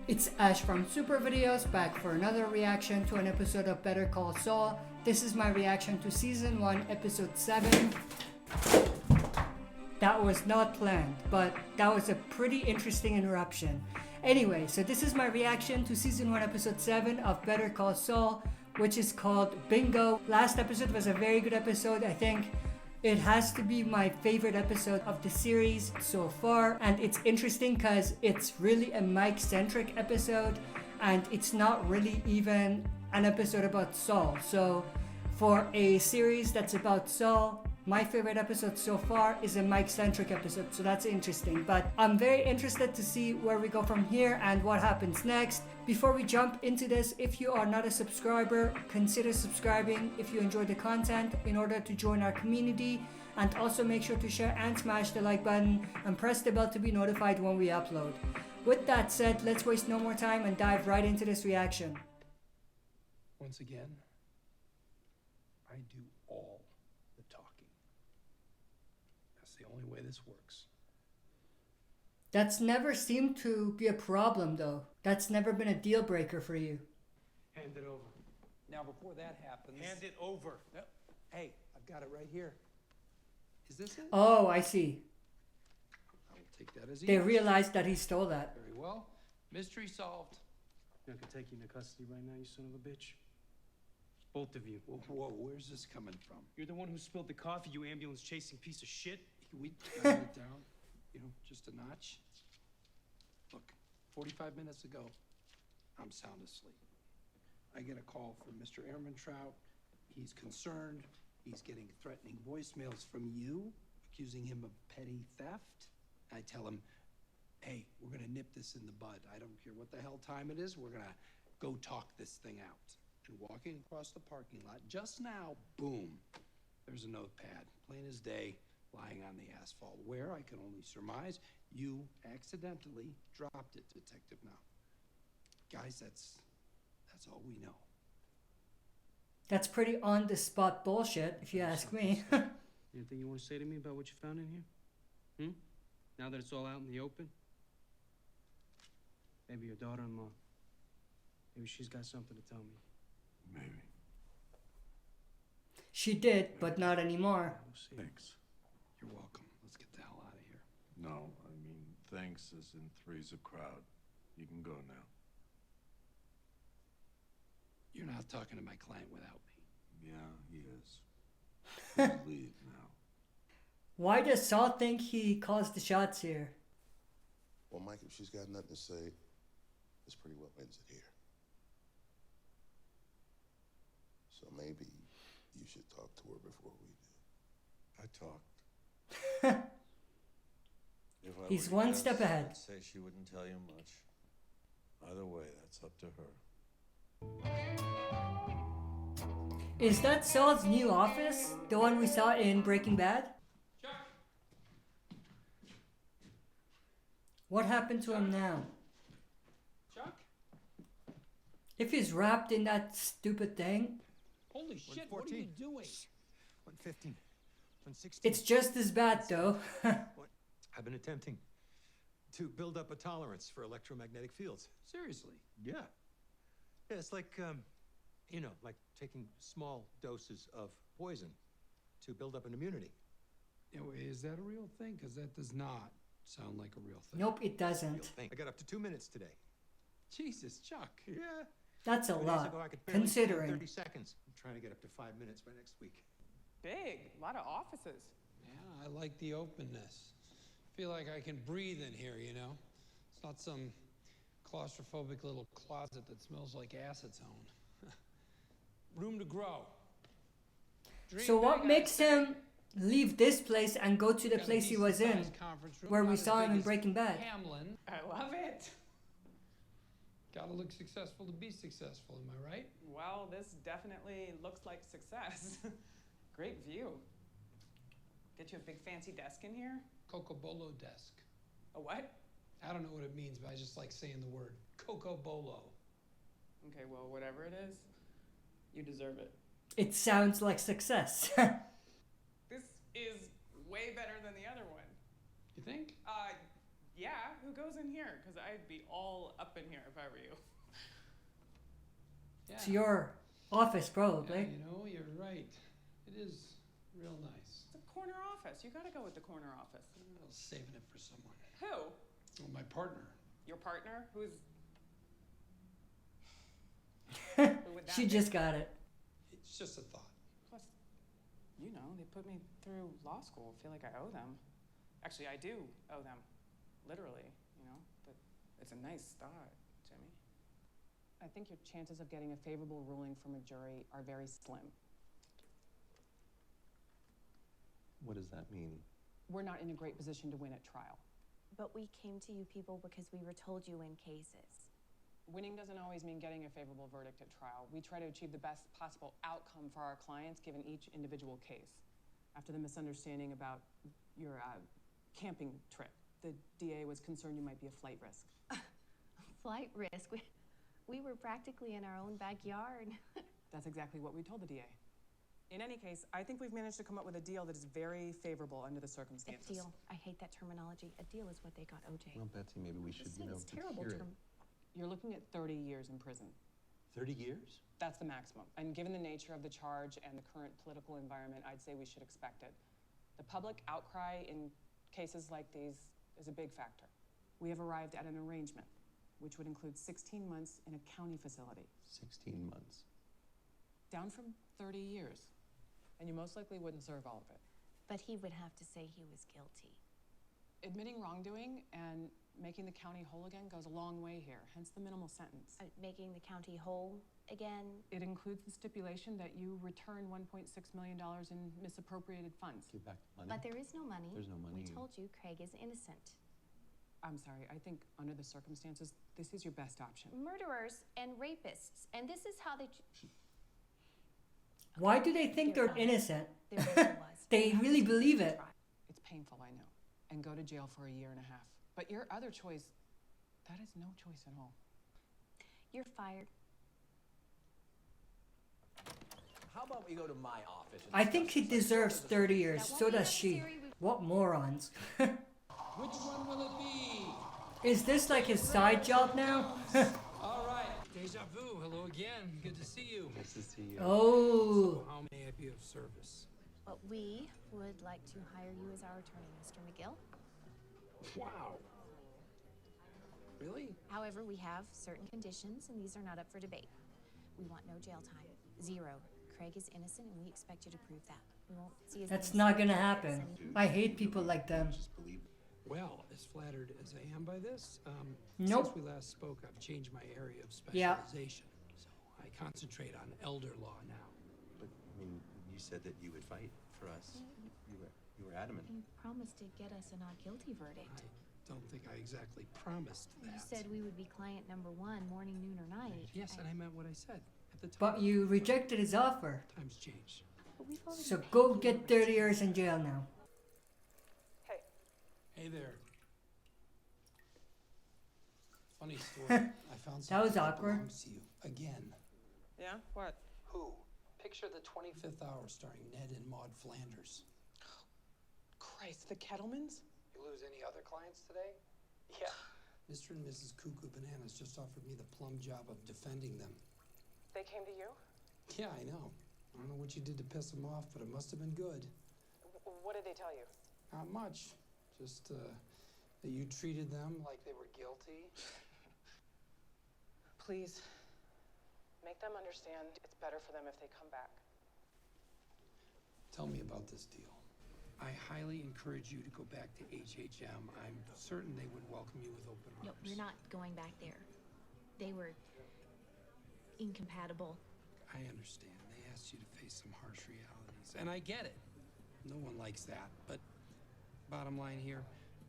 It's Ash from Super Videos, back for another reaction to an episode of Better Call Saul. This is my reaction to Season 1, Episode 7. That was not planned, but that was a pretty interesting interruption. Anyway, so this is my reaction to Season 1, Episode 7 of Better Call Saul, which is called Bingo. Last episode was a very good episode, I think. It has to be my favorite episode of the series so far, and it's interesting because it's really a Mike-centric episode, and it's not really even an episode about Saul. So for a series that's about Saul, my favorite episode so far is a Mike-centric episode, so that's interesting. But I'm very interested to see where we go from here and what happens next. Before we jump into this, if you are not a subscriber, consider subscribing if you enjoy the content in order to join our community. And also make sure to share and smash the like button and press the bell to be notified when we upload. With that said, let's waste no more time and dive right into this reaction. Once again, I do all the talking. That's the only way this works. That's never seemed to be a problem though. That's never been a deal breaker for you. Hand it over. Now, before that happens... Hand it over. No. Hey, I've got it right here. Is this it? Oh, I see. I will take that as a They yes. realized that he stole that. Very well. Mystery solved. I could take you into custody right now, you son of a bitch. Both of you. Whoa, where's this coming from? You're the one who spilled the coffee, you ambulance-chasing piece of shit. Can we dial it down, just a notch? Look, 45 minutes ago, I'm sound asleep. I get a call from Mr. Ehrmantraut. He's concerned. He's getting threatening voicemails from you, accusing him of petty theft. I tell him, hey, we're gonna nip this in the bud. I don't care what the hell time it is. We're gonna go talk this thing out. And walking across the parking lot, just now, boom, there's a notepad, plain as day, lying on the asphalt, where I can only surmise you accidentally dropped it, Detective Now. Guys, that's all we know. That's pretty on the spot bullshit, if you ask me. Anything you want to say to me about what you found in here? Now that it's all out in the open? Maybe your daughter-in-law. Maybe she's got something to tell me. Maybe. She did, but not anymore. We'll see. Thanks. You're welcome. Let's get the hell out of here. No, I mean, thanks is in three's a crowd. You can go now. You're not talking to my client without me. Yeah, he is. Please leave now. Why does Saul think he calls the shots here? Well, Mike, if she's got nothing to say, this pretty well ends it here. So maybe you should talk to her before we do. I talked. If I He's were to one guess, step ahead. I'd say she wouldn't tell you much. Either way, that's up to her. Is that Saul's new office? The one we saw in Breaking Bad? Chuck! What happened to him now? Chuck? If he's wrapped in that stupid thing, Holy shit, what are you doing? 115. 116. it's just as bad though. I've been attempting to build up a tolerance for electromagnetic fields. Seriously? Yeah. Yeah, it's like, like taking small doses of poison to build up an immunity. Yeah, wait, is that a real thing? Because that does not sound like a real thing. Nope, it Real doesn't. thing. I got up to 2 minutes today. Jesus, Chuck. Yeah. That's a 2 days lot, ago, I could barely stand considering. 30 seconds. I'm trying to get up to 5 minutes by next week. Big, a lot of offices. Yeah, I like the openness. Feel like I can breathe in here, It's not some claustrophobic little closet that smells like acetone. Room to grow. Dream So what big, makes I say. him leave this place and go to the Got a place he was in, decent-sized conference room, where not we as saw him big in as Breaking Bad? Hamlin. I love it. Gotta look successful to be successful, am I right? Well, this definitely looks like success. Great view. Get you a big fancy desk in here? Cocobolo desk. A what? I don't know what it means, but I just like saying the word. Cocobolo. Okay, well, whatever it is, you deserve it. It sounds like success. This is way better than the other one. You think? Yeah, who goes in here? Because I'd be all up in here if I were you. Yeah. It's your office, Yeah, probably. you know, you're right. It is real nice. It's a corner office. You gotta go with the corner office. Well, saving it for someone. Who? Well, my partner. Your partner? Who would that She be? just got it. It's just a thought. Plus, you know, they put me through law school. I feel like I owe them. Actually, I do owe them. Literally, you know. But it's a nice start, Jimmy. I think your chances of getting a favorable ruling from a jury are very slim. What does that mean? We're not in a great position to win at trial. But we came to you people because we were told you win cases. Winning doesn't always mean getting a favorable verdict at trial. We try to achieve the best possible outcome for our clients given each individual case. After the misunderstanding about your camping trip, the DA was concerned you might be a flight risk. Flight risk. We were practically in our own backyard. That's exactly what we told the DA. In any case, I think we've managed to come up with a deal that is very favorable under the A circumstances. deal. I hate that terminology. A deal is what they got OJ. Well, Betsy, maybe we should, This you know, is terrible hear it. term. You're looking at 30 years in prison. 30 years? That's the maximum. And given the nature of the charge and the current political environment, I'd say we should expect it. The public outcry in cases like these is a big factor. We have arrived at an arrangement, which would include 16 months in a county facility, 16 months. down from 30 years. And you most likely wouldn't serve all of it. But he would have to say he was guilty. Admitting wrongdoing and making the county whole again goes a long way here, hence the minimal sentence. Making the county whole again. It includes the stipulation that you return $1.6 million in misappropriated funds. Give back the money. But there is no money. There's no money. We told you Craig is innocent. I'm sorry, I think under the circumstances, this is your best option. Murderers and rapists. And this is how they... Why do they think they're innocent? There never was. They really believe it. It's painful, I know, and go to jail for a year and a half. But your other choice, that is no choice at all. You're fired. How about we go to my office? and I think he discuss this? deserves 30 years. That won't So be does she. necessary. What morons. Which one will it be? Is this like his side job now? All right. Deja vu. Hello again. Good to see you. Nice to see you. Oh. How may I be of service? But we would like to hire you as our attorney, Mr. McGill. Wow. Really? However, we have certain conditions, and these are not up for debate. We want no jail time. 0. Craig is innocent, and we expect you to prove that. We won't see his That's name not gonna spelled out happen. as I hate people like them. Just believe it. Well, as flattered as I am by this, Nope. since we last spoke, I've changed my area of Yeah. specialization. So I concentrate on elder law now. But, I mean, you said that you would fight for us. You were adamant. You promised to get us a not guilty verdict. I don't think I exactly promised that. You said we would be client number 1, morning, noon, or night. Yes, and I meant what I said at the time. But you rejected his offer. Times change. But we've already So paid go you get 30 years in jail now. Hey, Hey there. Funny story. I found That was something awkward. belongs to you again. yeah, what? Who? Picture the 25th hour starring Ned and Maud Flanders. Christ, the Kettlemans? You lose any other clients today? Yeah. Mr. and Mrs. Cuckoo Bananas just offered me the plum job of defending them. They came to you? Yeah, I know. I don't know what you did to piss them off, but it must have been good. What did they tell you? Not much. Just that you treated them like they were guilty. Please, make them understand it's better for them if they come back. Tell me about this deal. I highly encourage you to go back to HHM. I'm certain they would welcome you with open No, arms. we're not going back there. They were incompatible. I understand. They asked you to face some harsh realities, and I get it. No one likes that, but bottom line here,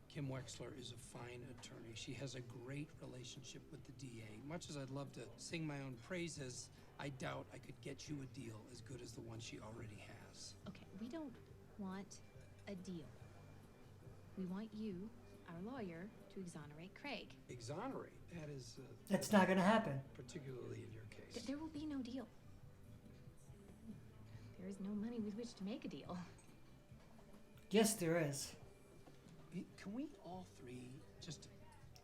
Kim Wexler is a fine attorney. She has a great relationship with the DA. Much as I'd love to sing my own praises, I doubt I could get you a deal as good as the one she already has. Okay, we don't want a deal. We want you, our lawyer, to exonerate Craig. Exonerate? That is That's not gonna happen. particularly in your case. There will be no deal. There is no money with which to make a deal. Yes, there is. Can we all three just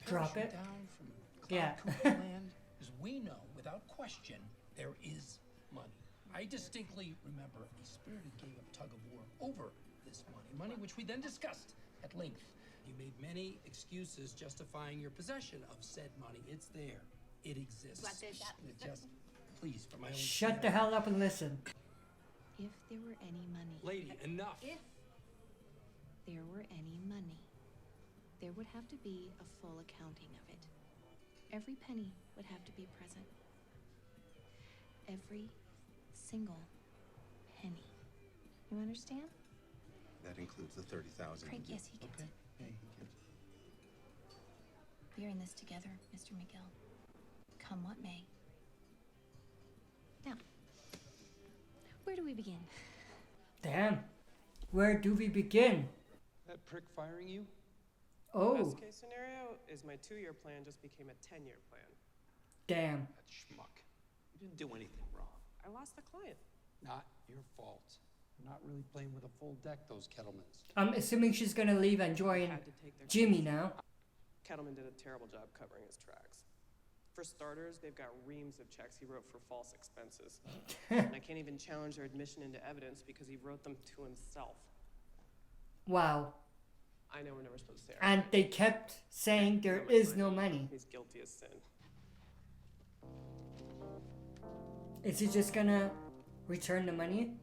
Drop parachute it? down from Yeah. Cloud Cuckoo Land? Because we know, without question, there is money. I distinctly remember a spirited game of tug of war over this money. Money which we then discussed at length. You made many excuses justifying your possession of said money. It's there. It exists. It just, please, for my own Shut the sanity. hell up and listen. If there were any money. Lady, enough. If there were any money, there would have to be a full accounting of it. Every penny would have to be present. Every single penny. You understand? That includes the 30,000. Craig, yes, he gets Okay. it. Hey, he gets it. We're in this together, Mr. McGill. Come what may. Now, where do we begin? Damn. Where do we begin? That prick firing you? Oh, Best case scenario is my 2-year plan just became a 10-year plan. damn. That schmuck. You didn't do anything wrong. I lost the client. Not your fault. You're not really playing with a full deck, those Kettlemans. I'm assuming she's gonna leave and join Had to take their Jimmy now. Kettleman did a terrible job covering his tracks. For starters, they've got reams of checks he wrote for false expenses. And I can't even challenge their admission into evidence because he wrote them to himself. Wow. I know we're never supposed to say And anything. they kept saying there is no money. He's guilty as sin. Is he just gonna return the money?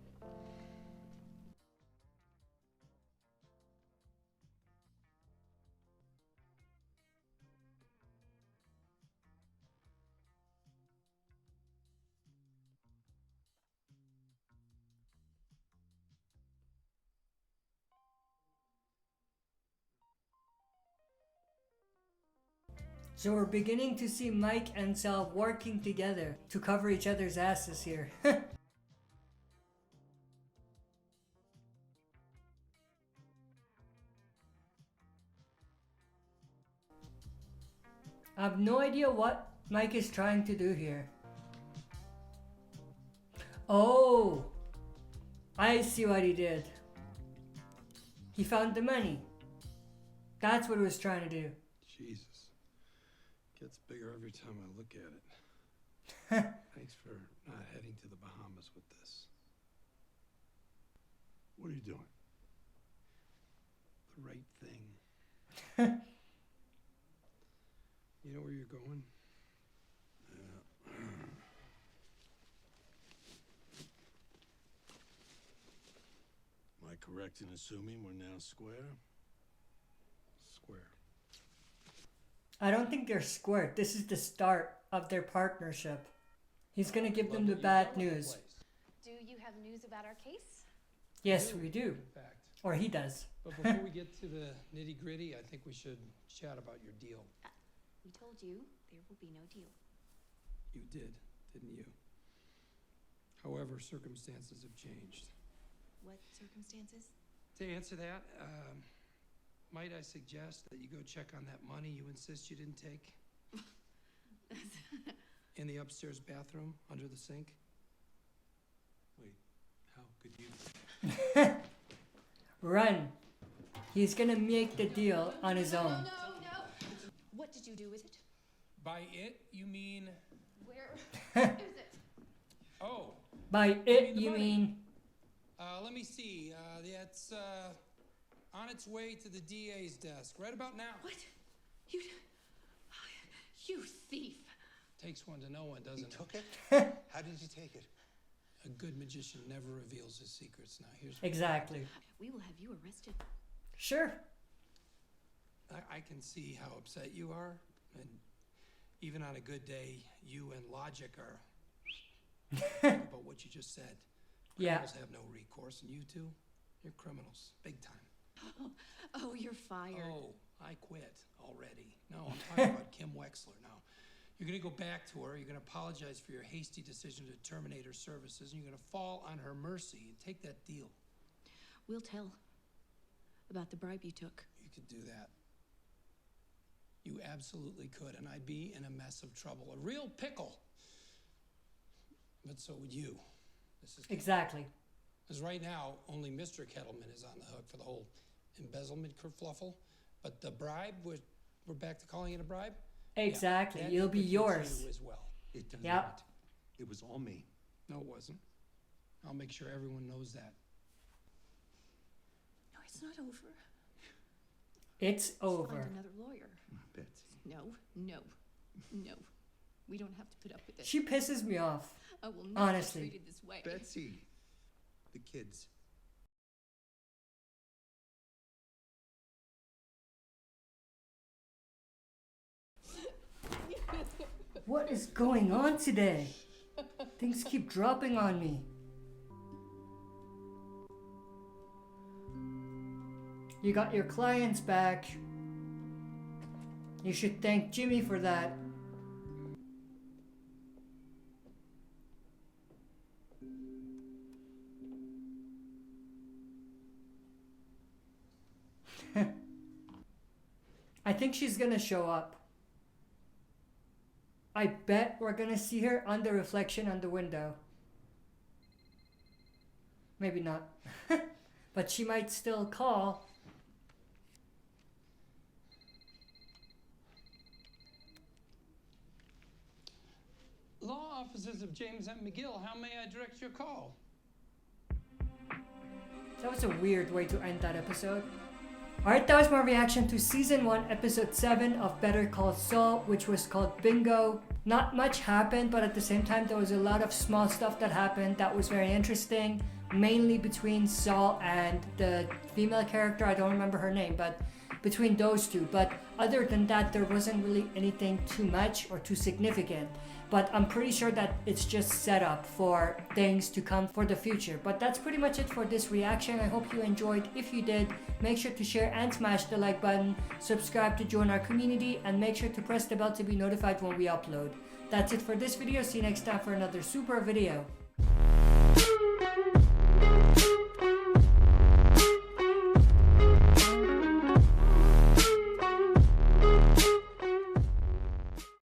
So we're beginning to see Mike and Sal working together to cover each other's asses here. I have no idea what Mike is trying to do here. Oh, I see what he did. He found the money. That's what he was trying to do. Jesus. Gets bigger every time I look at it. Thanks for not heading to the Bahamas with this. What are you doing? The right thing. You know where you're going? Am I correct in assuming we're now square? Square. I don't think they're squared. This is the start of their partnership. He's gonna give them the bad news. Do you have news about our case? Yes, we do. In fact. Or he does. But before we get to the nitty-gritty, I think we should chat about your deal. We told you there will be no deal. You did, didn't you? However, circumstances have changed. What circumstances? To answer that, might I suggest that you go check on that money you insist you didn't take? In the upstairs bathroom, under the sink? Wait, how could you? Run. He's gonna make the deal on his own. No. What did you do with it? By it, you mean... Where is it? Oh, By it, you mean... let me see. That's on its way to the DA's desk right about now. What? You thief. Takes one to know one, doesn't You it? took it? How did you take it? A good magician never reveals his secrets. Now, here's... Exactly. We will have you arrested. Sure. I can see how upset you are, and even on a good day, you and logic are think about what you just said. Yeah. Criminals have no recourse, and you two, you're criminals, big time. Oh, you're fired. Oh, I quit already. No, I'm talking about Kim Wexler now. You're gonna go back to her, you're gonna apologize for your hasty decision to terminate her services, and you're gonna fall on her mercy and take that deal. We'll tell about the bribe you took. You could do that. You absolutely could, and I'd be in a mess of trouble, a real pickle. But so would you, Mrs. Exactly. Because right now, only Mr. Kettleman is on the hook for the whole embezzlement kerfluffle. But the bribe, we're back to calling it a bribe? Yeah, Exactly. that It'll be implicates yours. you as well. It does Yep. not. It was all me. No, it wasn't. I'll make sure everyone knows that. No, it's not over. It's Find over. another lawyer. Betsy. No. We don't have to put up with this. She pisses me off. I will not honestly. be treated this way. Betsy. The kids. What is going on today? Things keep dropping on me. You got your clients back. You should thank Jimmy for that. I think she's gonna show up. I bet we're gonna see her on the reflection on the window. Maybe not. But she might still call. Law offices of James M. McGill, how may I direct your call? That was a weird way to end that episode. Alright, that was my reaction to Season 1, Episode 7 of Better Call Saul, which was called Bingo. Not much happened, but at the same time there was a lot of small stuff that happened that was very interesting. Mainly between Saul and the female character, I don't remember her name, but between those two. But other than that, there wasn't really anything too much or too significant. But I'm pretty sure that it's just set up for things to come for the future. But that's pretty much it for this reaction. I hope you enjoyed. If you did, make sure to share and smash the like button, subscribe to join our community, and make sure to press the bell to be notified when we upload. That's it for this video. See you next time for another super video.